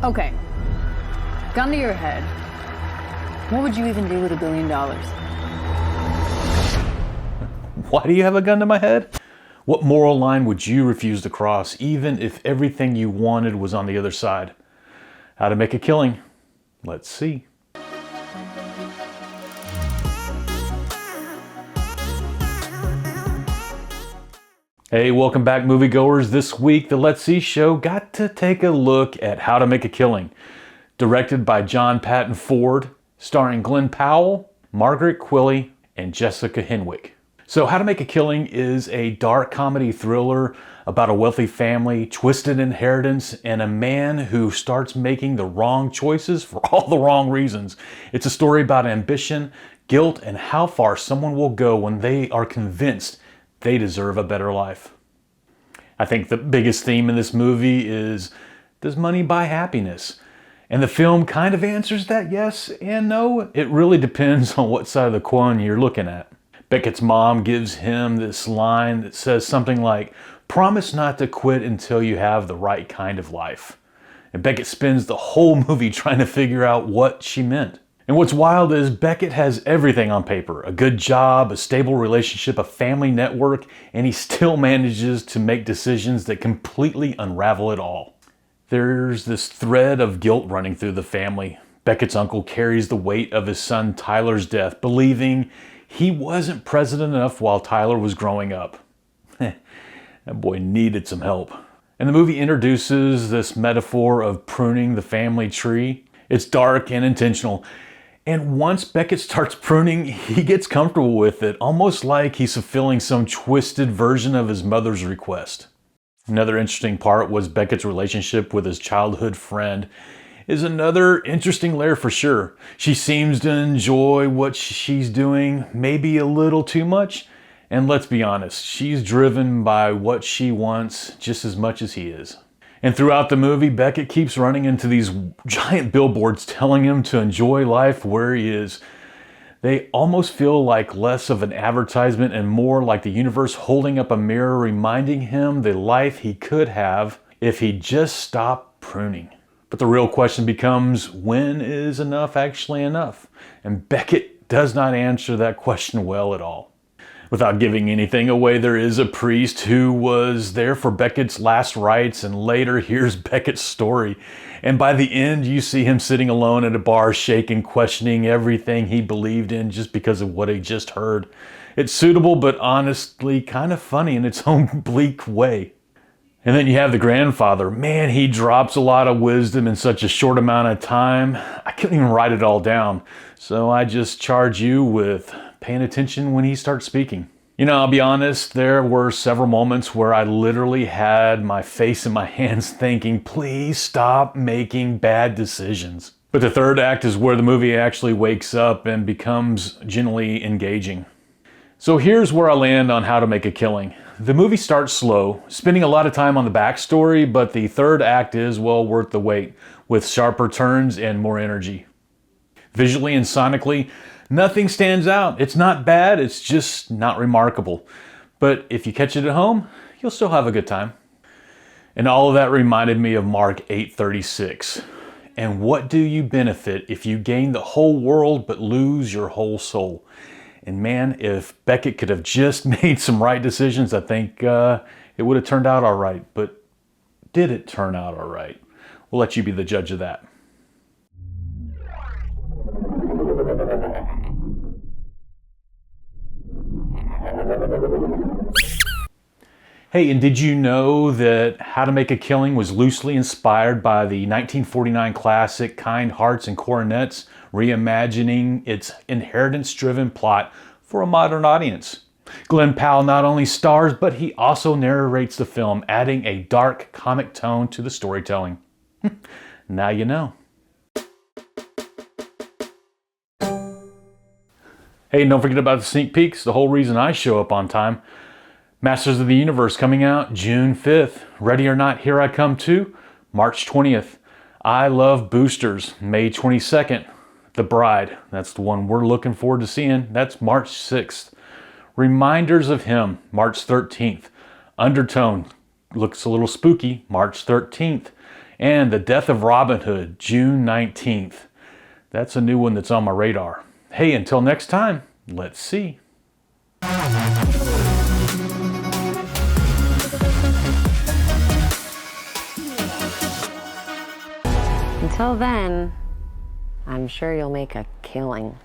Okay, gun to your head. What would you even do with $1 billion? Why do you have a gun to my head? What moral line would you refuse to cross, even if everything you wanted was on the other side? How to Make a Killing? Let's see. Hey, welcome back, moviegoers. This week, the Let's See show got to take a look at How to Make a Killing. Directed by John Patton Ford, starring Glenn Powell, Margaret Qualley, and Jessica Henwick. So How to Make a Killing is a dark comedy thriller about a wealthy family, twisted inheritance, and a man who starts making the wrong choices for all the wrong reasons. It's a story about ambition, guilt, and how far someone will go when they are convinced they deserve a better life. I think the biggest theme in this movie is, does money buy happiness? And the film kind of answers that yes and no. It really depends on what side of the coin you're looking at. Beckett's mom gives him this line that says something like, "Promise not to quit until you have the right kind of life." And Beckett spends the whole movie trying to figure out what she meant. And what's wild is Beckett has everything on paper. A good job, a stable relationship, a family network, and he still manages to make decisions that completely unravel it all. There's this thread of guilt running through the family. Beckett's uncle carries the weight of his son Tyler's death, believing he wasn't present enough while Tyler was growing up. That boy needed some help. And the movie introduces this metaphor of pruning the family tree. It's dark and intentional. And once Beckett starts pruning, he gets comfortable with it, almost like he's fulfilling some twisted version of his mother's request. Another interesting part was Beckett's relationship with his childhood friend is another interesting layer for sure. She seems to enjoy what she's doing, maybe a little too much. And let's be honest, she's driven by what she wants just as much as he is. And throughout the movie, Beckett keeps running into these giant billboards telling him to enjoy life where he is. They almost feel like less of an advertisement and more like the universe holding up a mirror reminding him the life he could have if he just stopped pruning. But the real question becomes, when is enough actually enough? And Beckett does not answer that question well at all. Without giving anything away, there is a priest who was there for Beckett's last rites, and later hears Beckett's story. And by the end, you see him sitting alone at a bar, shaking, questioning everything he believed in just because of what he just heard. It's suitable, but honestly kind of funny in its own bleak way. And then you have the grandfather. Man, he drops a lot of wisdom in such a short amount of time. I couldn't even write it all down. So I just charge you with paying attention when he starts speaking. You know, I'll be honest, there were several moments where I literally had my face in my hands thinking, please stop making bad decisions. But the third act is where the movie actually wakes up and becomes genuinely engaging. So here's where I land on How to Make a Killing. The movie starts slow, spending a lot of time on the backstory, but the third act is well worth the wait, with sharper turns and more energy. Visually and sonically, nothing stands out. It's not bad, it's just not remarkable. But if you catch it at home, you'll still have a good time. And all of that reminded me of Mark 8:36. And what do you benefit if you gain the whole world but lose your whole soul? And man, if Beckett could have just made some right decisions, I think it would have turned out all right. But did it turn out all right? We'll let you be the judge of that. Hey, and did you know that How to Make a Killing was loosely inspired by the 1949 classic Kind Hearts and Coronets, reimagining its inheritance-driven plot for a modern audience? Glenn Powell not only stars, but he also narrates the film, adding a dark comic tone to the storytelling. Now you know. Hey, and don't forget about the sneak peeks, the whole reason I show up on time. Masters of the Universe coming out June 5th. Ready or Not, Here I Come 2, March 20th. I Love Boosters, May 22nd. The Bride, that's the one we're looking forward to seeing. That's March 6th. Reminders of Him, March 13th. Undertone, looks a little spooky, March 13th. and The Death of Robin Hood, June 19th. That's a new one that's on my radar. Hey, until next time, let's see. Until then, I'm sure you'll make a killing.